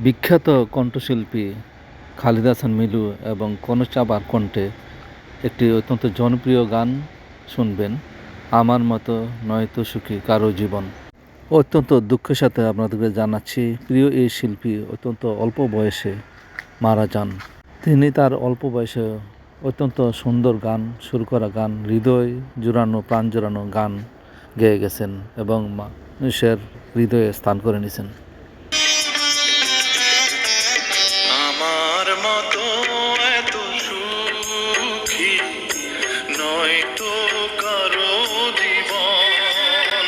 বিখ্যাত কণ্ঠশিল্পী খালিদ হাসান মিলু এবং কনক চাঁপার কণ্ঠে একটি অত্যন্ত জনপ্রিয় গান শুনবেন, আমার মতো নয়তো সুখী কারো জীবন। অত্যন্ত দুঃখের সাথে আপনাদেরকে জানাচ্ছি, প্রিয় এই শিল্পী অত্যন্ত অল্প বয়সে মারা যান। তিনি তার অল্প বয়সে অত্যন্ত সুন্দর গান, সুর করা গান, হৃদয় জুড়ানো, প্রাণ জুড়ানো গান গেয়ে গেছেন এবং মানুষের হৃদয়ে স্থান করে নিয়েছেন। আমার মতো এত সুখী নয়তো কারো জীবন,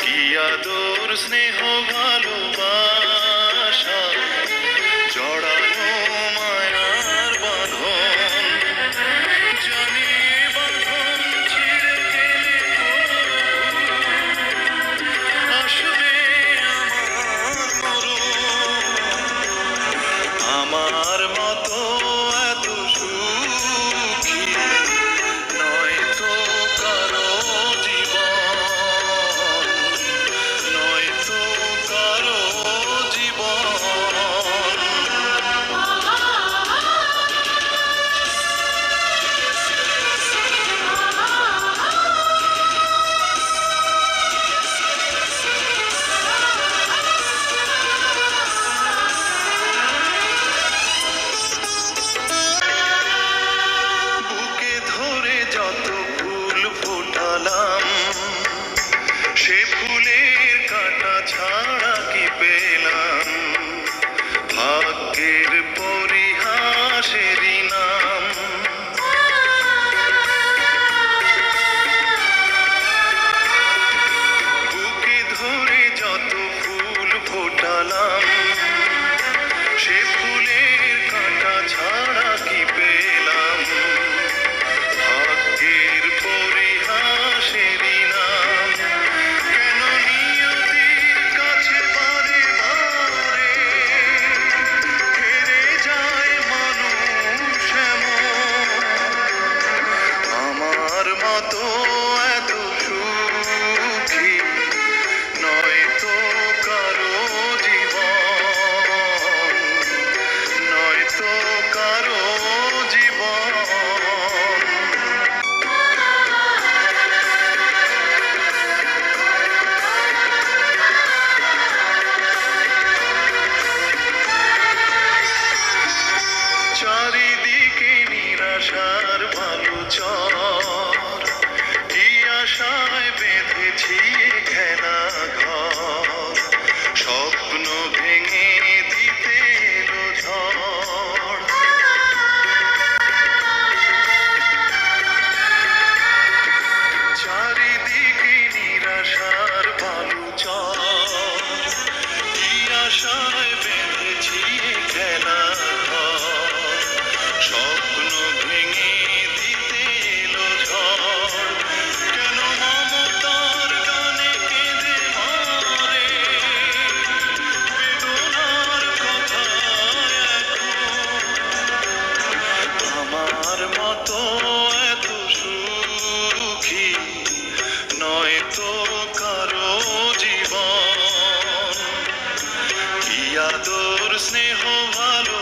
কি আদর স্নেহ ভালোবাসা জড়ানো মায়ার বাঁধন, জানি বাঁধন ছিঁড়ে গেলে আসবে আমার মরণ। আমার মতো এত সুখী নয়তো কারো জীবন, নয়তো কারো জীবন। বুকে ধরে যত ফুল ফোটালাম, সে ফুলের কাঁটা ছাড়া কি পেলাম, ভাগ্যের পরিহাসেরই নাম। বুকে ধরে যত ফুল ফোটালাম, সে ফুলের কাঁটা ছাড়া কি পেলাম, ভাগ্যের পরিহাসেরই নাম। কেন নিয়তির কাছে বারে বারে হেরে যায় মানুষ এমন, আমার মতো এত সুখী নয়তো কারো জীবন, নয়তো কারো জীবন। চারিদিকে নিরাশার বালুচর, কি আশায় বেঁধেছি খেলা ঘর, স্বপ্ন ভেঙে দিতে এলো ঝড়। চারিদিকে নিরাশার বালুচর, কি আশায় বেঁধেছি খেলা ঘর, স্বপ্ন ভেঙে দিতে এলো ঝড়। কেন মমতার গানে কেঁদে মরে বেদনার কথা এখন, আমার মতো এত সুখী নয়তো কারো জীবন, কি আদর স্নেহ ভালো